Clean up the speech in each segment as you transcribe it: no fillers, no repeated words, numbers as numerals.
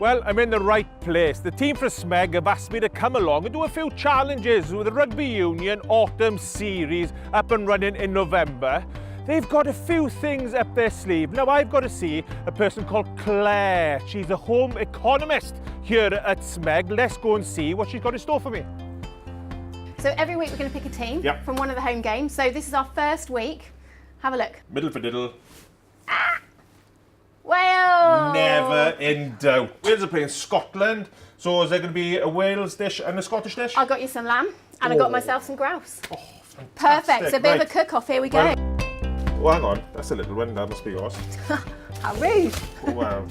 Well, I'm in the right place. The team from Smeg have asked me to come along and do a few challenges with the Rugby Union Autumn Series up and running in November. They've got a few things up their sleeve. Now, I've got to see a person called Claire. She's a home economist here at Smeg. Let's go and see what she's got in store for me. So every week we're going to pick a team from one of the home games. So this is our first week. Have a look. Middle for diddle. Wales! Never in doubt. Wales are playing Scotland. So is there going to be a Wales dish and a Scottish dish? I got you some lamb and I got myself some grouse. Oh, fantastic. Perfect. So a bit of a cook-off. Here we go. Oh, hang on. That's a little one. That must be yours. How rude. Oh, wow.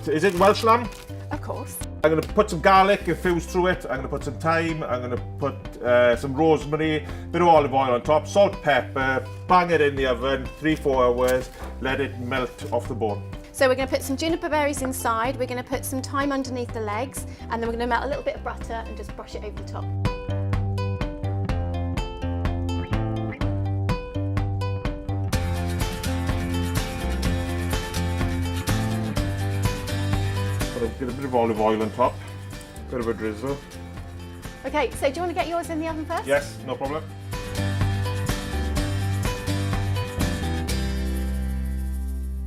Is it Welsh lamb? Of course. I'm going to put some garlic infused through it. I'm going to put some thyme. I'm going to put some rosemary, bit of olive oil on top, salt, pepper, bang it in the oven, 3-4 hours, let it melt off the bone. So we're going to put some juniper berries inside, we're going to put some thyme underneath the legs, and then we're going to melt a little bit of butter and just brush it over the top. Get a bit of olive oil on top, bit of a drizzle. Okay, so do you want to get yours in the oven first? Yes, no problem.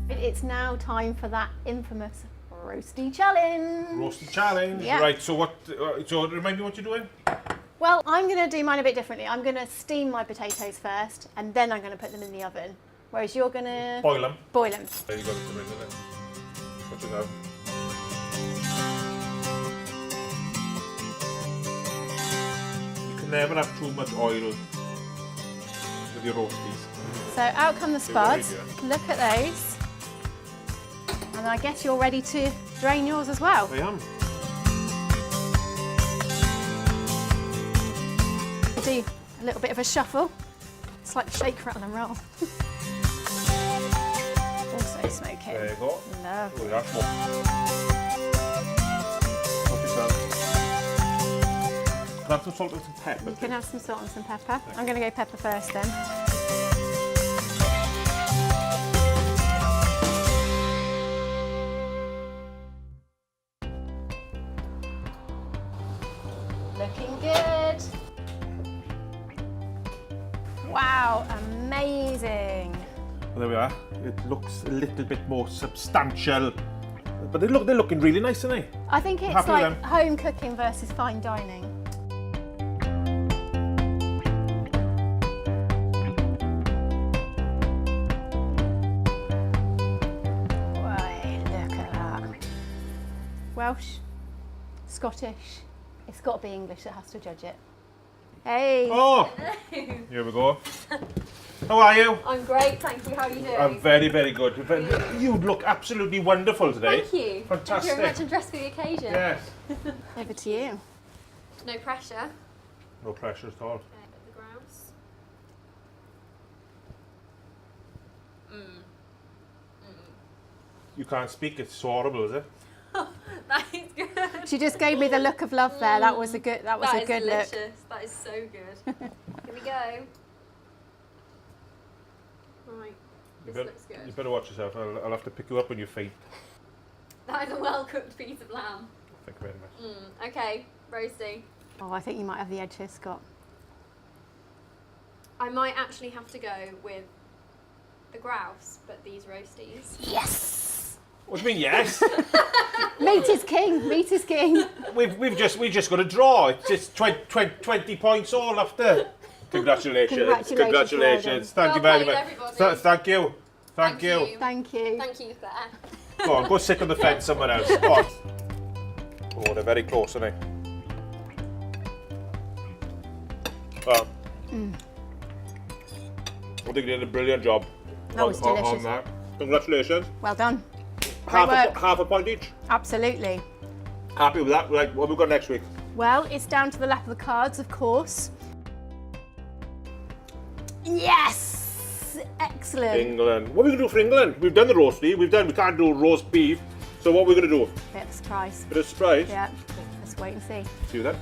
It's now time for that infamous roasty challenge. Roasty challenge. Yeah. Right, so what? So remind me what you're doing? Well, I'm going to do mine a bit differently. I'm going to steam my potatoes first, and then I'm going to put them in the oven. Whereas you're going to... Boil them. Boil them. There you go, it's in it. What you know? You can never have too much oil with your roasties. So out come the spuds. Look at those. And I guess you're ready to drain yours as well. I am. We'll do a little bit of a shuffle. It's like shake, rattle and roll. Also smoking. There you go. Lovely. Oh, that's more. Can I have some salt and some pepper? You can have some salt and some pepper. I'm going to go pepper first then. Looking good. Wow, amazing. Well, there we are. It looks a little bit more substantial, but they're looking really nice, aren't they? I think it's like home cooking versus fine dining. Right, look at that. Welsh, Scottish. It's got to be English that has to judge it. Hey. Oh, here we go. How are you? I'm great, thank you. How are you doing? I'm very, very good. You look absolutely wonderful today. Thank you. Fantastic. Thank you very much. I'm dressed for the occasion. Yes. Over to you. No pressure. No pressure at all. Okay, the grouse. You can't speak. It's so horrible, is it? That is good. She just gave me the look of love there. That was a good. That was a good look. Delicious. That is so good. Here we go. Right. This looks good. You better watch yourself. I'll have to pick you up when you faint. That is a well-cooked piece of lamb. Thank you very much. Okay, roasty. Oh, I think you might have the edge here, Scott. I might actually have to go with the grouse, but these roasties. Yes. What do you mean, yes? Meat is king. Meat is king. we've just got a draw. It's just 20 points all after. Congratulations. Congratulations. Thank you very much. Thank you. Thank you. Thank you. Thank you, Claire. Go on, go sit on the fence somewhere else. Go on. Oh, they're very close, aren't they? I think you did a brilliant job. That was delicious. On that. Congratulations. Well done. Half a point each. Absolutely. Happy with that. Right, what have we got next week? Well, it's down to the lap of the cards, of course. Yes! Excellent. England. What are we going to do for England? We've done the roast beef. We can't do roast beef. So what are we going to do? Bit of a surprise. Bit of surprise. Yeah. Let's wait and see. See you then.